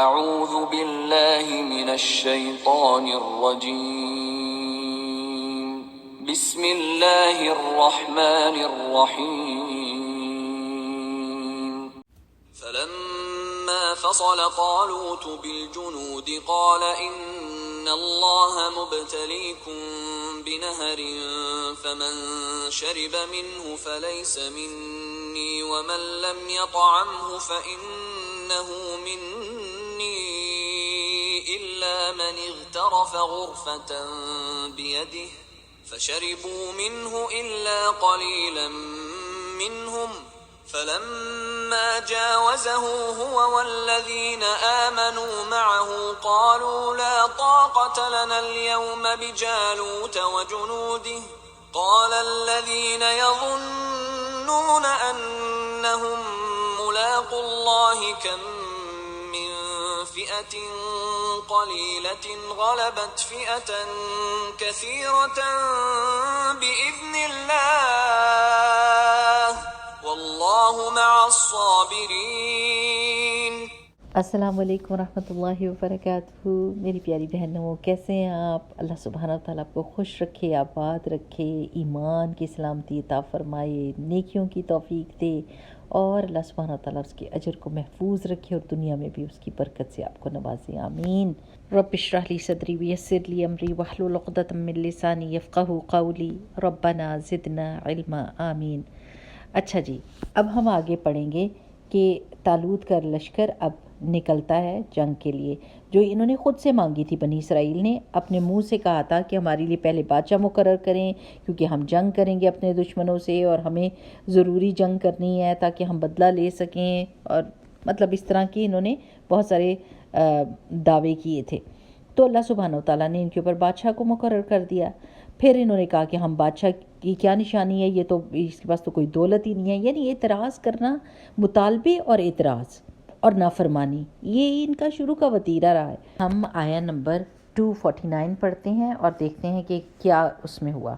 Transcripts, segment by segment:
اعوذ باللہ من الشیطان الرجیم بسم اللہ الرحمن الرحیم فلما فصل طالوت بالجنود قال ان اللہ مبتلیکم بنہر فمن شرب منه فلیس منی ومن لم يطعمه فإنه منی إلا من اغترف غرفة بيده فشربوا منه إلا قليلا منهم فلما جاوزه هو والذين آمنوا معه قالوا لا طاقة لنا اليوم بجالوت وجنوده قال الذين يظنون أنهم ملاقو الله كم من فئة قليلة غلبت فئة كثيرة بإذن الله والله مع الصابرين۔ السلام علیکم ورحمۃ اللہ وبرکاتہ۔ میری پیاری بہنوں، کیسے ہیں آپ؟ اللہ سبحانہ وتعالیٰ آپ کو خوش رکھے، آباد رکھے، ایمان کی سلامتی عطا فرمائے، نیکیوں کی توفیق دے، اور اللہ سبحانہ وتعالیٰ اس کے اجر کو محفوظ رکھے اور دنیا میں بھی اس کی برکت سے آپ کو نوازے، آمین۔ رب اشرح لی صدری ویسر لی امری واحلل عقدۃ من لسانی یفقہوا قولی ربنا زدنا علما، آمین۔ اچھا جی، اب ہم آگے پڑھیں گے کہ طالوت کا لشکر اب نکلتا ہے جنگ کے لیے، جو انہوں نے خود سے مانگی تھی۔ بنی اسرائیل نے اپنے منہ سے کہا تھا کہ ہمارے لیے پہلے بادشاہ مقرر کریں، کیونکہ ہم جنگ کریں گے اپنے دشمنوں سے اور ہمیں ضروری جنگ کرنی ہے تاکہ ہم بدلہ لے سکیں، اور مطلب اس طرح کی انہوں نے بہت سارے دعوے کیے تھے۔ تو اللہ سبحانہ وتعالیٰ نے ان کے اوپر بادشاہ کو مقرر کر دیا۔ پھر انہوں نے کہا کہ ہم بادشاہ کی کیا نشانی ہے، یہ تو اس کے پاس تو کوئی دولت ہی نہیں ہے، یعنی اعتراض کرنا، مطالبے اور اعتراض اور نافرمانی، یہ ان کا شروع کا وتیرہ رہا ہے۔ ہم آیا نمبر 249 پڑھتے ہیں اور دیکھتے ہیں کہ کیا اس میں ہوا۔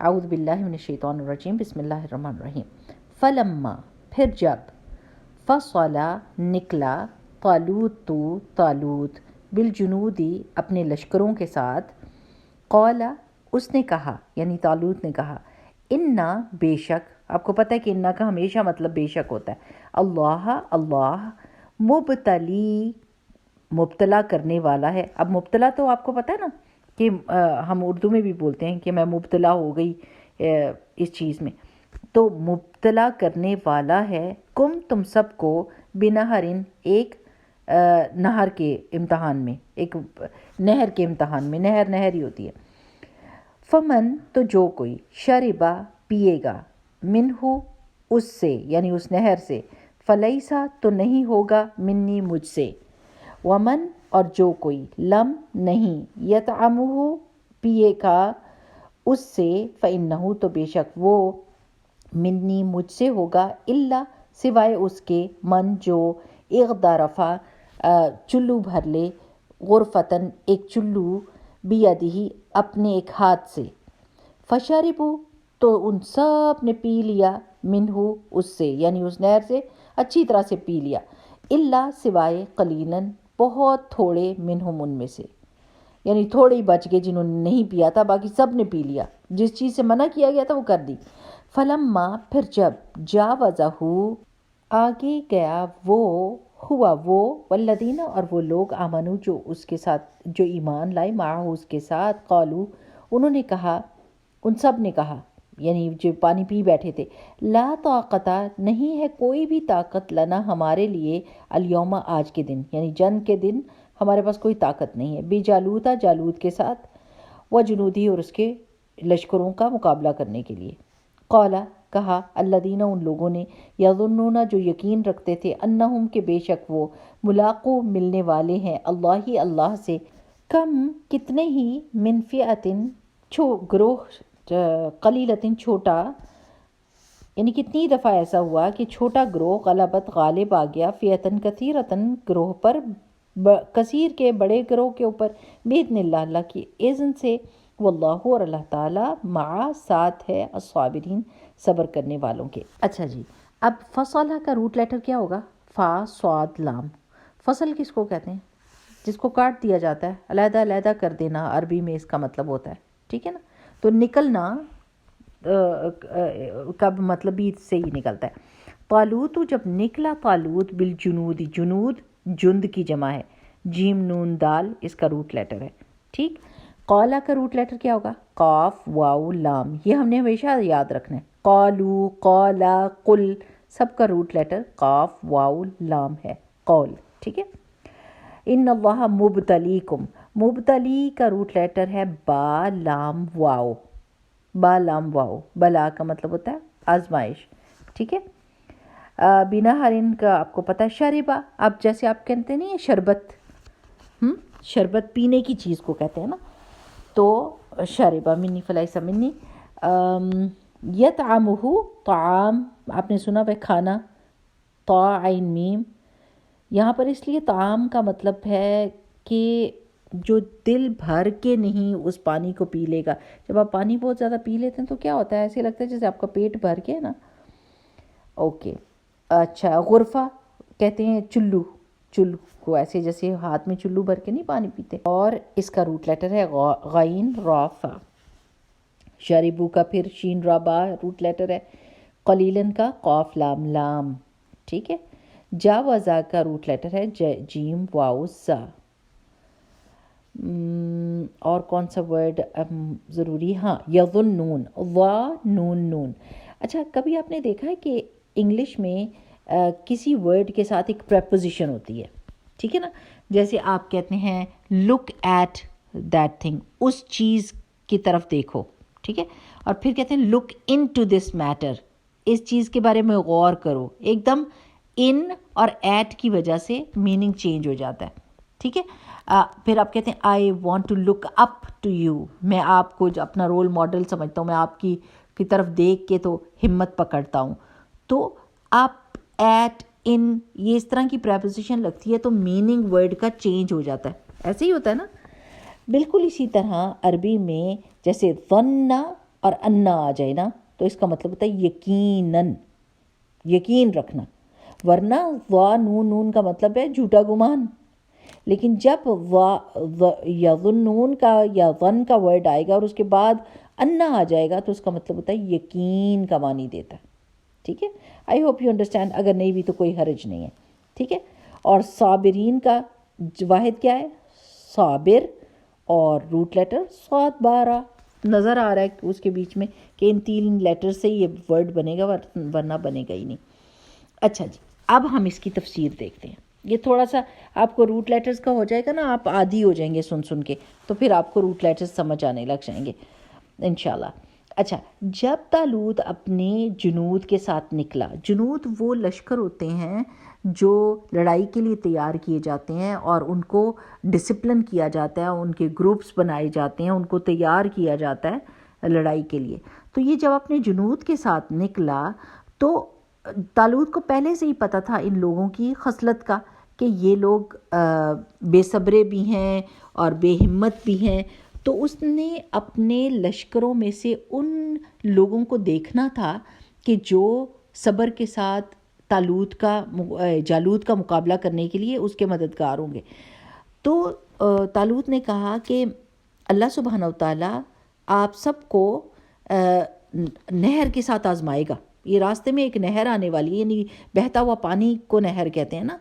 اعوذ باللہ من الشیطان الرجیم، بسم اللہ الرحمن الرحیم۔ فلما، پھر جب، فصلا، نکلا، طالوت بالجنودی، اپنے لشکروں کے ساتھ، قال، اس نے کہا، یعنی طالوت نے کہا، انا، بے شک، آپ کو پتہ ہے کہ انا کا ہمیشہ مطلب بے شک ہوتا ہے، اللہ مبتلی، مبتلا کرنے والا ہے۔ اب مبتلا تو آپ کو پتہ ہے نا کہ ہم اردو میں بھی بولتے ہیں کہ میں مبتلا ہو گئی اس چیز میں، تو مبتلا کرنے والا ہے، تم سب کو، بنہرن، ایک نہر کے امتحان میں، ایک نہر کے امتحان میں، نہر ہی ہوتی ہے۔ فمن، تو جو کوئی، شربا، پیے گا، منہ، اس سے، یعنی اس نہر سے، فلیسا، تو نہیں ہوگا، منی، مجھ سے، ومن، اور جو کوئی، لم، نہیں، یطعمہ، پیے گا اس سے، فإنہ، تو بے شک وہ، منی، مجھ سے ہوگا، الا، سوائے اس کے، من، جو، اغترفا، چلو بھر لے، غرفتن، ایک چلو، بیدہ، اپنے ایک ہاتھ سے، فشربوا، تو ان سب نے پی لیا، منہ، اس سے، یعنی اس نہر سے اچھی طرح سے پی لیا، الا، سوائے، قلیلاً، بہت تھوڑے، منہم، ان میں سے، یعنی تھوڑے ہی بچ گئے جنہوں نے نہیں پیا تھا، باقی سب نے پی لیا، جس چیز سے منع کیا گیا تھا وہ کر دی۔ فلما، پھر جب، جاوزہ، آگے گیا، وہ، ہوا وہ، والذین، اور وہ لوگ، آمنو، جو اس کے ساتھ، جو ایمان لائے، معہ، اس کے ساتھ، قالو، انہوں نے کہا، ان سب نے کہا، یعنی جو پانی پی بیٹھے تھے، لا طاقت، نہیں ہے کوئی بھی طاقت، لنا، ہمارے لیے، الیوم، آج کے دن، یعنی جنگ کے دن ہمارے پاس کوئی طاقت نہیں ہے، بجالوت، جالوت کے ساتھ، وجنودی، اور اس کے لشکروں کا مقابلہ کرنے کے لیے۔ قال، کہا، الذین، ان لوگوں نے، یظنون، جو یقین رکھتے تھے، انہم، کہ بے شک وہ، ملاقو، ملنے والے ہیں، اللہ سے، کم، کتنے ہی، من فئۃ، گروہ، قلیلۃ، چھوٹا، یعنی کتنی دفعہ ایسا ہوا کہ چھوٹا گروہ، غلبت، غالب آ گیا، فئۃ کثیرۃ، گروہ پر، کثیر کے، بڑے گروہ کے اوپر، باذن اللہ، اللہ کی اذن سے، واللہ، اور اللہ تعالیٰ، مع، ساتھ ہے، الصابرین، صبر کرنے والوں کے۔ اچھا جی، اب فصلہ کا روٹ لیٹر کیا ہوگا؟ فا، صاد، لام۔ فصل کس کو کہتے ہیں؟ جس کو کاٹ دیا جاتا ہے، علیحدہ علیحدہ کر دینا عربی میں اس کا مطلب ہوتا ہے، ٹھیک ہے نا. تو نکلنا کا مطلب بھی سے ہی نکلتا ہے. طالوت جب نکلا طالوت بالجنود، جنود جند کی جمع ہے، جیم نون دال اس کا روٹ لیٹر ہے، ٹھیک. قالا کا روٹ لیٹر کیا ہوگا؟ قاف واو لام. یہ ہم نے ہمیشہ یاد رکھنا ہے. قالو، قالا، قل سب کا روٹ لیٹر قاف واو لام ہے، قول، ٹھیک ہے. ان اللہ مبتلیکم، مبتلی کا روٹ لیٹر ہے با لام واو، با لام واو. بلا کا مطلب ہوتا ہے آزمائش، ٹھیک ہے. بنا ہرن کا آپ کو پتہ ہے شربا، اب جیسے آپ کہتے نہیں ہیں شربت، شربت پینے کی چیز کو کہتے ہیں نا، تو شربا منی فلیس منی. یطعمہ طعام آپ نے سنا ہے کھانا، طا عین میم. یہاں پر اس لیے طعام کا مطلب ہے کہ جو دل بھر کے نہیں اس پانی کو پی لے گا. جب آپ پانی بہت زیادہ پی لیتے ہیں تو کیا ہوتا ہے، ایسے لگتا ہے جیسے آپ کا پیٹ بھر کے ہے نا. اوکے اچھا. غرفہ کہتے ہیں چلو، چلو کو ایسے جیسے ہاتھ میں چلو بھر کے نہیں پانی پیتے. اور اس کا روٹ لیٹر ہے غین را فا. شاربو کا پھر شین را با روٹ لیٹر ہے. قلیلن کا قاف لام لام، ٹھیک ہے. جاوزا کا روٹ لیٹر ہے جیم واو زا. اور کون سا ورڈ ضروری؟ ہاں یظنون، وا نون نون. اچھا کبھی آپ نے دیکھا ہے کہ انگلش میں کسی ورڈ کے ساتھ ایک پریپوزیشن ہوتی ہے، ٹھیک ہے نا. جیسے آپ کہتے ہیں لک ایٹ دیٹ تھنگ، اس چیز کی طرف دیکھو، ٹھیک ہے. اور پھر کہتے ہیں لک ان ٹو دس میٹر، اس چیز کے بارے میں غور کرو. ایک دم ان اور ایٹ کی وجہ سے میننگ چینج ہو جاتا ہے، ٹھیک ہے. پھر آپ کہتے ہیں I want to look up to you, میں آپ کو اپنا رول ماڈل سمجھتا ہوں، میں آپ کی طرف دیکھ کے تو ہمت پکڑتا ہوں. تو آپ ایٹ ان یہ اس طرح کی پریپوزیشن لگتی ہے تو میننگ ورڈ کا چینج ہو جاتا ہے. ایسے ہی ہوتا ہے نا. بالکل اسی طرح عربی میں جیسے ظن اور انا آ جائے نا تو اس کا مطلب ہوتا ہے یقیناً، یقین رکھنا. ورنہ وا نون نون کا مطلب ہے جھوٹا گمان. لیکن جب یظنون کا یا ظن کا ورڈ آئے گا اور اس کے بعد انا آ جائے گا تو اس کا مطلب ہوتا ہے یقین کا معنی دیتا ہے، ٹھیک ہے. آئی ہوپ یو انڈرسٹینڈ، اگر نہیں بھی تو کوئی حرج نہیں ہے، ٹھیک ہے. اور صابرین کا واحد کیا ہے؟ صابر، اور روٹ لیٹر صاد. 12 نظر آ رہا ہے اس کے بیچ میں کہ ان 3 لیٹر سے یہ ورڈ بنے گا، ورنہ بنے گا ہی نہیں. اچھا جی، اب ہم اس کی تفسیر دیکھتے ہیں. یہ تھوڑا سا آپ کو روٹ لیٹرز کا ہو جائے گا نا، آپ عادی ہو جائیں گے سن کے، تو پھر آپ کو روٹ لیٹرز سمجھ آنے لگ جائیں گے انشاءاللہ. اچھا، جب طالوت اپنے جنود کے ساتھ نکلا، جنود وہ لشکر ہوتے ہیں جو لڑائی کے لیے تیار کیے جاتے ہیں اور ان کو ڈسپلن کیا جاتا ہے، ان کے گروپس بنائے جاتے ہیں، ان کو تیار کیا جاتا ہے لڑائی کے لیے. تو یہ جب اپنے جنود کے ساتھ نکلا تو طالوت کو پہلے سے ہی پتہ تھا ان لوگوں کی خصلت کا کہ یہ لوگ بے صبرے بھی ہیں اور بے ہمت بھی ہیں. تو اس نے اپنے لشکروں میں سے ان لوگوں کو دیکھنا تھا کہ جو صبر کے ساتھ جالوت کا مقابلہ کرنے کے لیے اس کے مددگار ہوں گے. تو طالوت نے کہا کہ اللہ سبحانہ و تعالیٰ آپ سب کو نہر کے ساتھ آزمائے گا. یہ راستے میں ایک نہر آنے والی ہے، یعنی بہتا ہوا پانی کو نہر کہتے ہیں نا،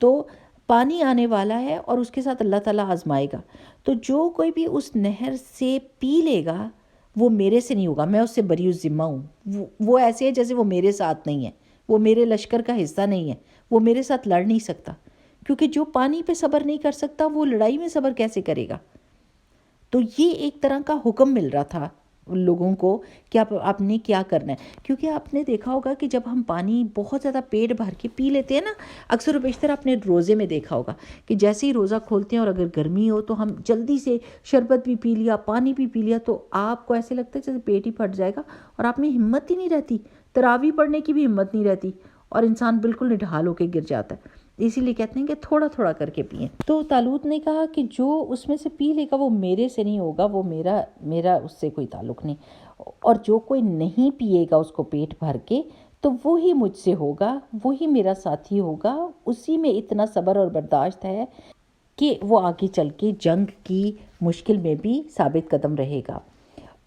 تو پانی آنے والا ہے اور اس کے ساتھ اللہ تعالیٰ آزمائے گا. تو جو کوئی بھی اس نہر سے پی لے گا وہ میرے سے نہیں ہوگا، میں اس سے بری الذمہ ہوں. وہ ایسے ہے جیسے وہ میرے ساتھ نہیں ہے، وہ میرے لشکر کا حصہ نہیں ہے، وہ میرے ساتھ لڑ نہیں سکتا. کیونکہ جو پانی پہ صبر نہیں کر سکتا وہ لڑائی میں صبر کیسے کرے گا. تو یہ ایک طرح کا حکم مل رہا تھا لوگوں کو کہ آپ نے کیا کرنا ہے. کیونکہ آپ نے دیکھا ہوگا کہ جب ہم پانی بہت زیادہ پیٹ بھر کے پی لیتے ہیں نا، اکثر و بیشتر آپ نے روزے میں دیکھا ہوگا کہ جیسے ہی روزہ کھولتے ہیں اور اگر گرمی ہو تو ہم جلدی سے شربت بھی پی لیا، پانی بھی پی لیا، تو آپ کو ایسے لگتا ہے جیسے پیٹ ہی پھٹ جائے گا اور آپ میں ہمت ہی نہیں رہتی، تراویح پڑھنے کی بھی ہمت نہیں رہتی اور انسان بالکل نڈھال ہو کے گر جاتا ہے. اسی لیے کہتے ہیں کہ تھوڑا تھوڑا کر کے پئیں. تو طالوت نے کہا کہ جو اس میں سے پی لے گا وہ میرے سے نہیں ہوگا، وہ میرا اس سے کوئی تعلق نہیں، اور جو کوئی نہیں پیے گا اس کو پیٹ بھر کے تو وہی مجھ سے ہوگا، وہی میرا ساتھی ہوگا، اسی میں اتنا صبر اور برداشت ہے کہ وہ آگے چل کے جنگ کی مشکل میں بھی ثابت قدم رہے گا۔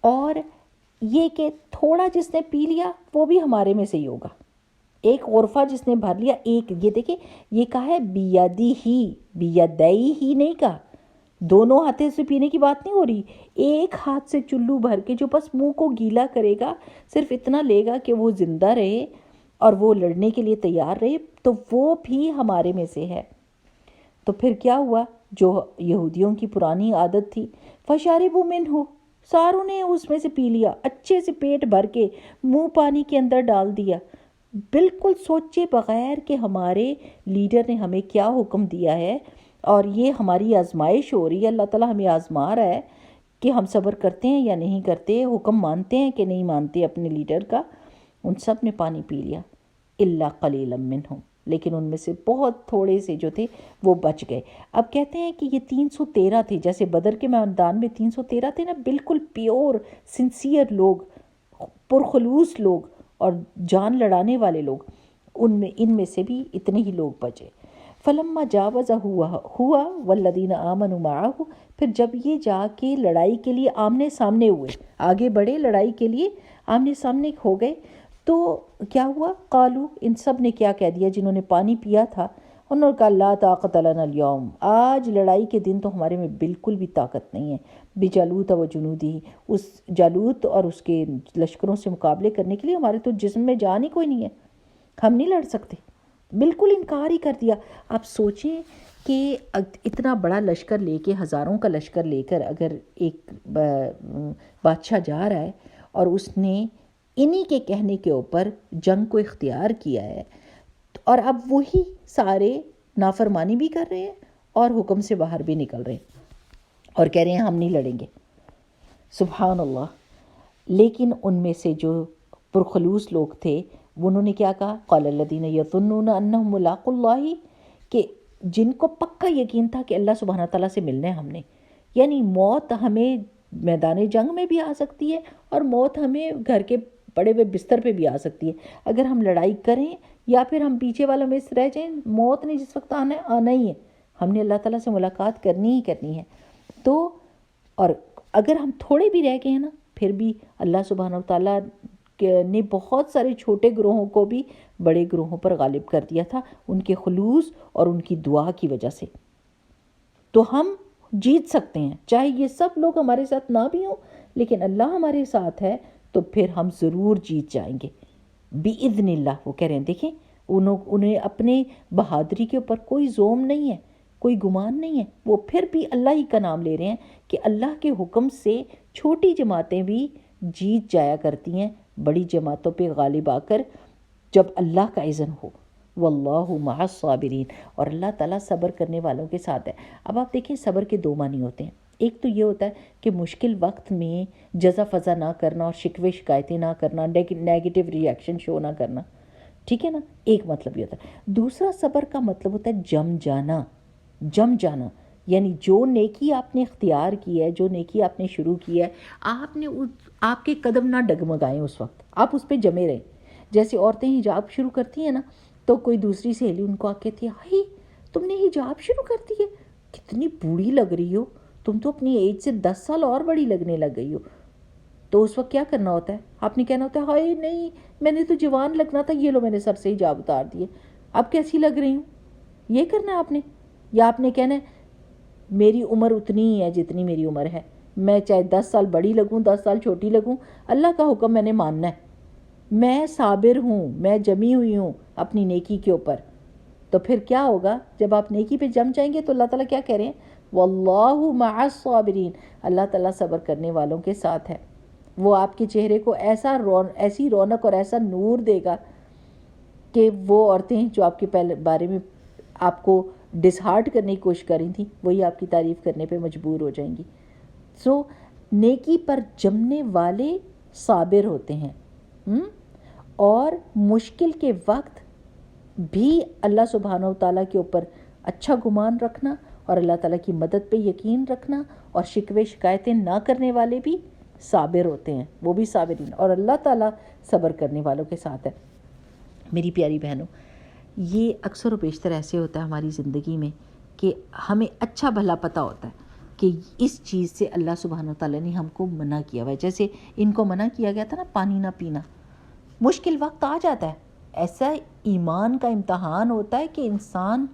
اور یہ کہ تھوڑا جس نے پی لیا وہ بھی ہمارے میں سے ہی ہوگا، ایک غرفہ جس نے بھر لیا، ایک یہ دیکھیں یہ کہا ہے بیدی ہی، بیدئی ہی نہیں کہا، دونوں ہاتھوں سے پینے کی بات نہیں ہو رہی، ایک ہاتھ سے چلو بھر کے جو بس منہ کو گیلا کرے گا، صرف اتنا لے گا کہ وہ زندہ رہے اور وہ لڑنے کے لیے تیار رہے، تو وہ بھی ہمارے میں سے ہے۔ تو پھر کیا ہوا، جو یہودیوں کی پرانی عادت تھی، فشاربوا منہ، ساروں نے اس میں سے پی لیا، اچھے سے پیٹ بھر کے منہ پانی کے اندر ڈال دیا، بالکل سوچے بغیر کہ ہمارے لیڈر نے ہمیں کیا حکم دیا ہے اور یہ ہماری آزمائش ہو رہی ہے، اللہ تعالیٰ ہمیں آزما رہا ہے کہ ہم صبر کرتے ہیں یا نہیں کرتے، حکم مانتے ہیں کہ نہیں مانتے اپنے لیڈر کا۔ ان سب نے پانی پی لیا، الا قلیلا منہم، لیکن ان میں سے بہت تھوڑے سے جو تھے وہ بچ گئے۔ اب کہتے ہیں کہ یہ 313 تھے، جیسے بدر کے میدان میں 313 تھے نا، بالکل پیور سنسیئر لوگ، پرخلوص لوگ اور جان لڑانے والے لوگ، ان میں سے بھی اتنے ہی لوگ بچے۔ فلما جاوزہ ہوا والذین آمنوا معہ، پھر جب یہ جا کے لڑائی کے لیے آمنے سامنے ہوئے، آگے بڑھے لڑائی کے لیے آمنے سامنے ہو گئے، تو کیا ہوا، قالو، ان سب نے کیا کہہ دیا جنہوں نے پانی پیا تھا، انہوں نے کہا لا طاقت لنا اليوم، آج لڑائی کے دن تو ہمارے میں بالکل بھی طاقت نہیں ہے، بجالوت و جنودی، اس جالوت اور اس کے لشکروں سے مقابلے کرنے کے لیے ہمارے تو جسم میں جان ہی کوئی نہیں ہے، ہم نہیں لڑ سکتے، بالکل انکار ہی کر دیا۔ آپ سوچیں کہ اتنا بڑا لشکر لے کے، ہزاروں کا لشکر لے کر اگر ایک بادشاہ جا رہا ہے اور اس نے انہی کے کہنے کے اوپر جنگ کو اختیار کیا ہے، اور اب وہی سارے نافرمانی بھی کر رہے ہیں اور حکم سے باہر بھی نکل رہے ہیں اور کہہ رہے ہیں ہم نہیں لڑیں گے، سبحان اللہ۔ لیکن ان میں سے جو پرخلوص لوگ تھے انہوں نے کیا کہا، قال الذین یظنون انہم ملاقو اللہ، کہ جن کو پکا یقین تھا کہ اللہ سبحانہ تعالیٰ سے ملنا ہے ہم نے، یعنی موت ہمیں میدان جنگ میں بھی آ سکتی ہے اور موت ہمیں گھر کے پڑے ہوئے بستر پہ بھی آ سکتی ہے، اگر ہم لڑائی کریں یا پھر ہم پیچھے والوں میں رہ جائیں، موت نے جس وقت آنا ہے آنا ہی ہے، ہم نے اللہ تعالیٰ سے ملاقات کرنی ہی کرنی ہے۔ تو اور اگر ہم تھوڑے بھی رہ گئے ہیں نا، پھر بھی اللہ سبحانہ تعالیٰ نے بہت سارے چھوٹے گروہوں کو بھی بڑے گروہوں پر غالب کر دیا تھا ان کے خلوص اور ان کی دعا کی وجہ سے۔ تو ہم جیت سکتے ہیں، چاہے یہ سب لوگ ہمارے ساتھ نہ بھی ہوں، لیکن اللہ ہمارے ساتھ ہے تو پھر ہم ضرور جیت جائیں گے بِإِذْنِ اللہ۔ وہ کہہ رہے ہیں دیکھیں انہیں اپنے بہادری کے اوپر کوئی زوم نہیں ہے، کوئی گمان نہیں ہے، وہ پھر بھی اللہ ہی کا نام لے رہے ہیں کہ اللہ کے حکم سے چھوٹی جماعتیں بھی جیت جایا کرتی ہیں بڑی جماعتوں پہ غالب آ کر، جب اللہ کا اذن ہو۔ واللہ مع الصابرین، اور اللہ تعالیٰ صبر کرنے والوں کے ساتھ ہے۔ اب آپ دیکھیں صبر کے دو معنی ہوتے ہیں، ایک تو یہ ہوتا ہے کہ مشکل وقت میں جزا فضا نہ کرنا اور شکوے شکایتیں نہ کرنا، نیگیٹو ری ایکشن شو نہ کرنا، ٹھیک ہے نا، ایک مطلب یہ ہوتا ہے۔ دوسرا صبر کا مطلب ہوتا ہے جم جانا، یعنی جو نیکی آپ نے اختیار کی ہے، جو نیکی آپ نے شروع کی ہے، آپ کے قدم نہ ڈگمگائیں، اس وقت آپ اس پہ جمے رہیں۔ جیسے عورتیں حجاب شروع کرتی ہیں نا، تو کوئی دوسری سہیلی ان کو آ کہتی ہے ہائی تم نے حجاب شروع کر دی ہے، کتنی بوڑھی لگ رہی ہو، تم تو اپنی ایج سے 10 سال اور بڑی لگنے لگ گئی ہو۔ تو اس وقت کیا کرنا ہوتا ہے، آپ نے کہنا ہوتا ہے ہائی نہیں میں نے تو جوان لگنا تھا، یہ لو میں نے سر سے حجاب اتار دیے، اب کیسی لگ رہی ہوں، یہ کرنا ہے آپ نے۔ یا آپ نے کہنا ہے میری عمر اتنی ہی ہے جتنی میری عمر ہے، میں چاہے 10 سال بڑی لگوں 10 سال چھوٹی لگوں، اللہ کا حکم میں نے ماننا ہے، میں صابر ہوں، میں جمی ہوئی ہوں اپنی نیکی کے اوپر۔ تو پھر کیا ہوگا، جب آپ نیکی پہ جم جائیں گے تو اللہ تعالیٰ کیا کہہ رہے ہیں، واللہ مع الصابرین، اللہ تعالیٰ صبر کرنے والوں کے ساتھ ہے۔ وہ آپ کے چہرے کو ایسی رونق اور ایسا نور دے گا کہ وہ عورتیں جو آپ کے بارے میں آپ کو ڈس ہارٹ کرنے کی کوشش کر رہی تھیں، وہی آپ کی تعریف کرنے پہ مجبور ہو جائیں گی۔ سو نیکی پر جمنے والے صابر ہوتے ہیں، اور مشکل کے وقت بھی اللہ سبحانہ و تعالیٰ کے اوپر اچھا گمان رکھنا اور اللہ تعالیٰ کی مدد پہ یقین رکھنا اور شکوے شکایتیں نہ کرنے والے بھی صابر ہوتے ہیں، وہ بھی صابرین، اور اللہ تعالیٰ صبر کرنے والوں کے ساتھ ہے۔ میری پیاری بہنوں، یہ اکثر و بیشتر ایسے ہوتا ہے ہماری زندگی میں کہ ہمیں اچھا بھلا پتہ ہوتا ہے کہ اس چیز سے اللہ سبحانہ و تعالیٰ نے ہم کو منع کیا ہوا ہے. جیسے ان کو منع کیا گیا تھا نا پانی نہ پینا. مشکل وقت آ جاتا ہے، ایسا ایمان کا امتحان ہوتا ہے کہ انسان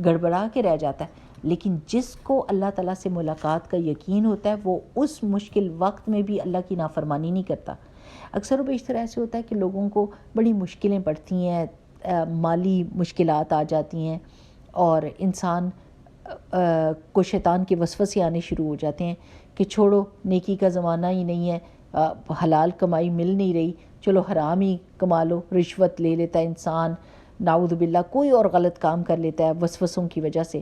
گڑبڑا کے رہ جاتا ہے، لیکن جس کو اللہ تعالیٰ سے ملاقات کا یقین ہوتا ہے وہ اس مشکل وقت میں بھی اللہ کی نافرمانی نہیں کرتا. اکثر و بیشتر ایسے ہوتا ہے کہ لوگوں کو بڑی مشکلیں پڑتی ہیں، مالی مشکلات آ جاتی ہیں اور انسان کو شیطان کے وسوسے آنے شروع ہو جاتے ہیں کہ چھوڑو، نیکی کا زمانہ ہی نہیں ہے، حلال کمائی مل نہیں رہی، چلو حرام ہی کما لو. رشوت لے لیتا ہے انسان، نعوذ باللہ کوئی اور غلط کام کر لیتا ہے وسوسوں کی وجہ سے.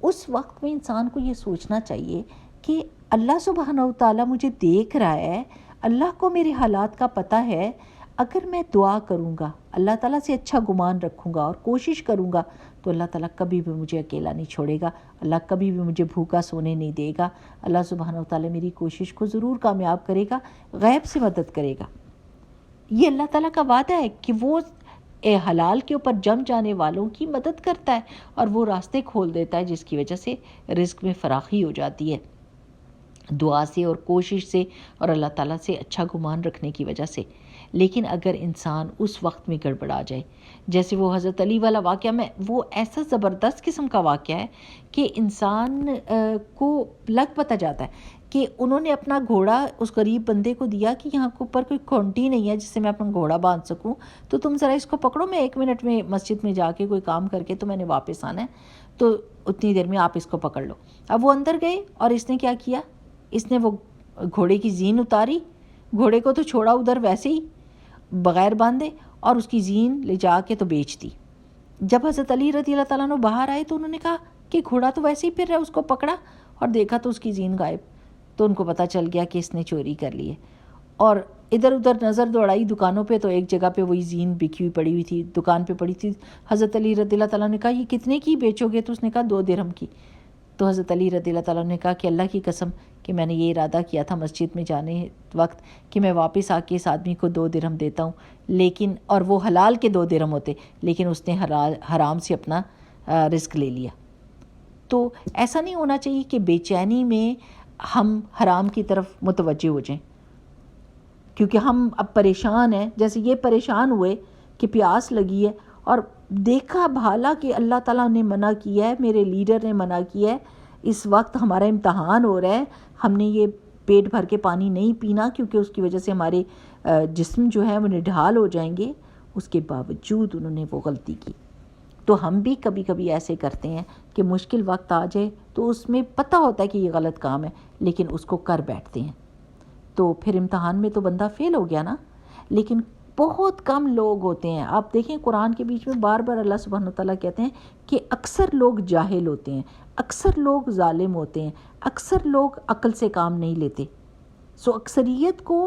اس وقت میں انسان کو یہ سوچنا چاہیے کہ اللہ سبحانہ و تعالیٰ مجھے دیکھ رہا ہے، اللہ کو میرے حالات کا پتہ ہے. اگر میں دعا کروں گا، اللہ تعالیٰ سے اچھا گمان رکھوں گا اور کوشش کروں گا تو اللہ تعالیٰ کبھی بھی مجھے اکیلا نہیں چھوڑے گا، اللہ کبھی بھی مجھے بھوکا سونے نہیں دے گا. اللہ سبحانہ و تعالیٰ میری کوشش کو ضرور کامیاب کرے گا، غیب سے مدد کرے گا. یہ اللہ تعالیٰ کا وعدہ ہے کہ وہ حلال کے اوپر جم جانے والوں کی مدد کرتا ہے اور وہ راستے کھول دیتا ہے جس کی وجہ سے رزق میں فراخی ہو جاتی ہے، دعا سے اور کوشش سے اور اللہ تعالیٰ سے اچھا گمان رکھنے کی وجہ سے. لیکن اگر انسان اس وقت میں گڑبڑا جائے، جیسے وہ حضرت علی والا واقعہ میں، وہ ایسا زبردست قسم کا واقعہ ہے کہ انسان کو لگ پتہ جاتا ہے کہ انہوں نے اپنا گھوڑا اس غریب بندے کو دیا کہ یہاں کے اوپر کوئی کھونٹی نہیں ہے جس سے میں اپنا گھوڑا باندھ سکوں، تو تم ذرا اس کو پکڑو، میں 1 منٹ میں مسجد میں جا کے کوئی کام کر کے تو میں نے واپس آنا ہے، تو اتنی دیر میں آپ اس کو پکڑ لو. اب وہ اندر گئے اور اس نے کیا کیا، اس نے وہ گھوڑے کی زین اتاری، گھوڑے کو تو چھوڑا ادھر ویسے ہی بغیر باندھے اور اس کی زین لے جا کے تو بیچ دی. جب حضرت علی رضی اللہ تعالیٰ عنہ باہر آئے تو انہوں نے کہا کہ گھوڑا تو ویسے ہی پھر رہا ہے، اس کو پکڑا اور دیکھا تو اس کی زین غائب. تو ان کو پتہ چل گیا کہ اس نے چوری کر لی ہے، اور ادھر ادھر نظر دوڑائی دکانوں پہ، تو ایک جگہ پہ وہی زین بکی ہوئی پڑی ہوئی تھی، دکان پہ پڑی تھی. حضرت علی رضی اللہ تعالیٰ نے کہا یہ کتنے کی بیچو گے؟ تو اس نے کہا 2 درہم کی. تو حضرت علی رضی اللہ تعالیٰ نے کہا کہ اللہ کی قسم کہ میں نے یہ ارادہ کیا تھا مسجد میں جانے وقت کہ میں واپس آ کے اس آدمی کو 2 درہم دیتا ہوں، لیکن اور وہ حلال کے 2 درہم ہوتے، لیکن اس نے حرام سے اپنا رزق لے لیا. تو ایسا نہیں ہونا چاہیے کہ بے چینی میں ہم حرام کی طرف متوجہ ہو جائیں، کیونکہ ہم اب پریشان ہیں. جیسے یہ پریشان ہوئے کہ پیاس لگی ہے اور دیکھا بھالا کہ اللہ تعالیٰ نے منع کیا ہے، میرے لیڈر نے منع کیا ہے، اس وقت ہمارا امتحان ہو رہا ہے، ہم نے یہ پیٹ بھر کے پانی نہیں پینا کیونکہ اس کی وجہ سے ہمارے جسم جو ہے وہ نڈھال ہو جائیں گے. اس کے باوجود انہوں نے وہ غلطی کی. تو ہم بھی کبھی کبھی ایسے کرتے ہیں کہ مشکل وقت آ جائے تو اس میں پتہ ہوتا ہے کہ یہ غلط کام ہے لیکن اس کو کر بیٹھتے ہیں، تو پھر امتحان میں تو بندہ فیل ہو گیا نا. لیکن بہت کم لوگ ہوتے ہیں، آپ دیکھیں قرآن کے بیچ میں بار بار اللہ سبحانہ وتعالیٰ کہتے ہیں کہ اکثر لوگ جاہل ہوتے ہیں، اکثر لوگ ظالم ہوتے ہیں، اکثر لوگ عقل سے کام نہیں لیتے. سو اکثریت کو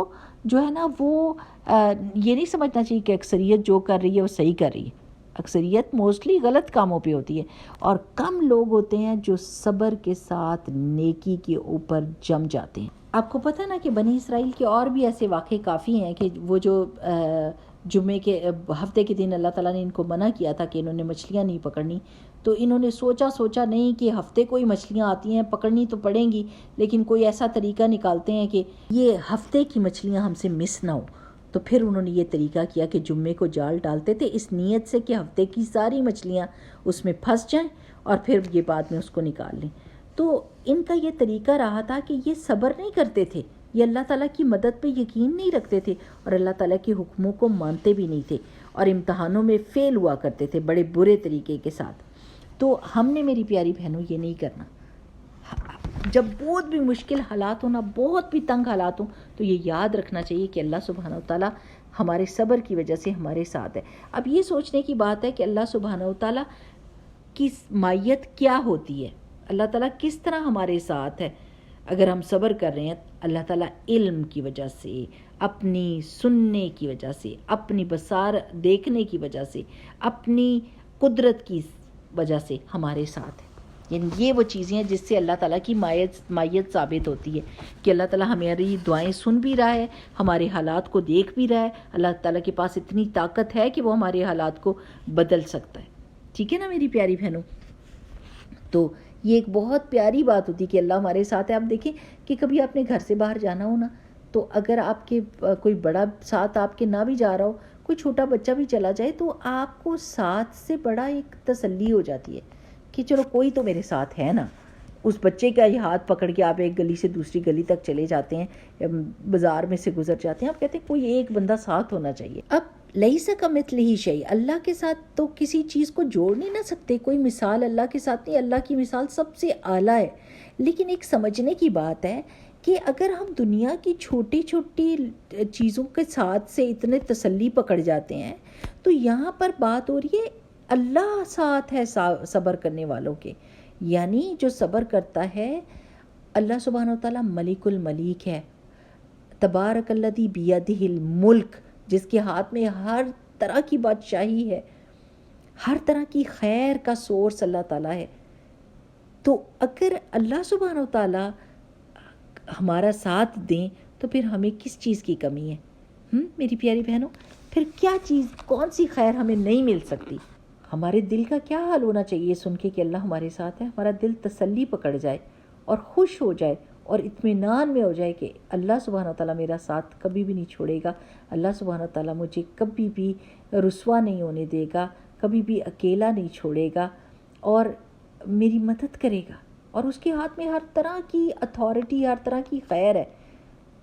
جو ہے نا وہ یہ نہیں سمجھنا چاہیے کہ اکثریت جو کر رہی ہے وہ صحیح کر رہی ہے. اکثریت موسٹلی غلط کاموں پہ ہوتی ہے، اور کم لوگ ہوتے ہیں جو صبر کے ساتھ نیکی کے اوپر جم جاتے ہیں. آپ کو پتہ نا کہ بنی اسرائیل کے اور بھی ایسے واقعے کافی ہیں کہ وہ جو جمعے کے ہفتے کے دن اللہ تعالیٰ نے ان کو منع کیا تھا کہ انہوں نے مچھلیاں نہیں پکڑنی، تو انہوں نے سوچا نہیں کہ ہفتے کو ہی مچھلیاں آتی ہیں، پکڑنی تو پڑیں گی، لیکن کوئی ایسا طریقہ نکالتے ہیں کہ یہ ہفتے کی مچھلیاں ہم سے مس نہ ہو. تو پھر انہوں نے یہ طریقہ کیا کہ جمعے کو جال ڈالتے تھے اس نیت سے کہ ہفتے کی ساری مچھلیاں اس میں پھنس جائیں اور پھر یہ بعد میں اس کو نکال لیں. تو ان کا یہ طریقہ رہا تھا کہ یہ صبر نہیں کرتے تھے، یہ اللہ تعالیٰ کی مدد پہ یقین نہیں رکھتے تھے اور اللہ تعالیٰ کے حکموں کو مانتے بھی نہیں تھے، اور امتحانوں میں فیل ہوا کرتے تھے بڑے برے طریقے کے ساتھ. تو ہم نے میری پیاری بہنوں یہ نہیں کرنا. جب بہت بھی مشکل حالات ہوں نا، بہت بھی تنگ حالات ہوں، تو یہ یاد رکھنا چاہیے کہ اللہ سبحانہ وتعالیٰ ہمارے صبر کی وجہ سے ہمارے ساتھ ہے. اب یہ سوچنے کی بات ہے کہ اللہ سبحانہ وتعالیٰ کی معیت کیا ہوتی ہے، اللہ تعالیٰ کس طرح ہمارے ساتھ ہے اگر ہم صبر کر رہے ہیں. اللہ تعالیٰ علم کی وجہ سے، اپنی سننے کی وجہ سے، اپنی بصار دیکھنے کی وجہ سے، اپنی قدرت کی وجہ سے ہمارے ساتھ ہے. یعنی یہ وہ چیزیں ہیں جس سے اللہ تعالیٰ کی مائیت ثابت ہوتی ہے کہ اللہ تعالیٰ ہماری دعائیں سن بھی رہا ہے، ہمارے حالات کو دیکھ بھی رہا ہے، اللہ تعالیٰ کے پاس اتنی طاقت ہے کہ وہ ہمارے حالات کو بدل سکتا ہے. ٹھیک ہے نا میری پیاری بہنوں؟ تو یہ ایک بہت پیاری بات ہوتی ہے کہ اللہ ہمارے ساتھ ہے. آپ دیکھیں کہ کبھی آپ نے گھر سے باہر جانا ہو نا، تو اگر آپ کے کوئی بڑا ساتھ آپ کے نہ بھی جا رہا ہو، کوئی چھوٹا بچہ بھی چلا جائے، تو آپ کو ساتھ سے بڑا ایک تسلی ہو جاتی ہے کہ چلو کوئی تو میرے ساتھ ہے نا. اس بچے کا یہ ہاتھ پکڑ کے آپ ایک گلی سے دوسری گلی تک چلے جاتے ہیں، بازار میں سے گزر جاتے ہیں، آپ کہتے ہیں کوئی ایک بندہ ساتھ ہونا چاہیے. اب لیس کمثلہ شیء، اللہ کے ساتھ تو کسی چیز کو جوڑ نہیں نہ سکتے، کوئی مثال اللہ کے ساتھ نہیں. اللہ کی مثال سب سے اعلیٰ ہے. لیکن ایک سمجھنے کی بات ہے کہ اگر ہم دنیا کی چھوٹی چھوٹی چیزوں کے ساتھ سے اتنے تسلی پکڑ جاتے ہیں، تو یہاں پر بات ہو رہی ہے اللہ ساتھ ہے صبر کرنے والوں کے. یعنی جو صبر کرتا ہے، اللہ سبحانہ وتعالیٰ ملک الملیک ہے، تبارک الذی بیدہ الملک، جس کے ہاتھ میں ہر طرح کی بادشاہی ہے، ہر طرح کی خیر کا سورس اللہ تعالیٰ ہے. تو اگر اللہ سبحانہ وتعالیٰ ہمارا ساتھ دیں تو پھر ہمیں کس چیز کی کمی ہے؟ میری پیاری بہنوں، پھر کیا چیز، کون سی خیر ہمیں نہیں مل سکتی؟ ہمارے دل کا کیا حال ہونا چاہیے سن کے کہ اللہ ہمارے ساتھ ہے؟ ہمارا دل تسلی پکڑ جائے اور خوش ہو جائے اور اطمینان میں ہو جائے کہ اللہ سبحانہ تعالیٰ میرا ساتھ کبھی بھی نہیں چھوڑے گا، اللہ سبحانہ تعالیٰ مجھے کبھی بھی رسوا نہیں ہونے دے گا، کبھی بھی اکیلا نہیں چھوڑے گا اور میری مدد کرے گا، اور اس کے ہاتھ میں ہر طرح کی اتھارٹی، ہر طرح کی خیر ہے.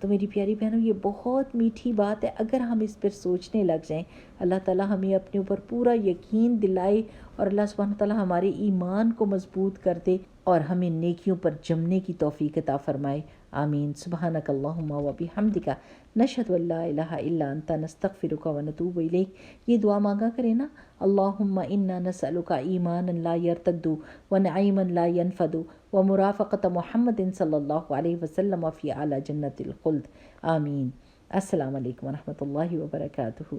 تو میری پیاری بہنوں، یہ بہت میٹھی بات ہے. اگر ہم اس پر سوچنے لگ جائیں، اللہ تعالیٰ ہمیں اپنے اوپر پورا یقین دلائے اور اللہ سبحانہ تعالیٰ ہمارے ایمان کو مضبوط کر دے اور ہمیں نیکیوں پر جمنے کی توفیق عطا فرمائے. آمین. سبحانک اللہم و بحمدک، نشہد ان لا الہ الا انت، نستغفرک و نتوب الیک. یہ دعا مانگا کریں نا، اللہم انا نسألک ایمانا لا یرتد ونعیما لا ینفد ومرافقت محمد صلی اللہ علیہ وسلم فی اعلی جنت الخلد. آمین. السلام علیکم ورحمۃ اللہ وبرکاتہ.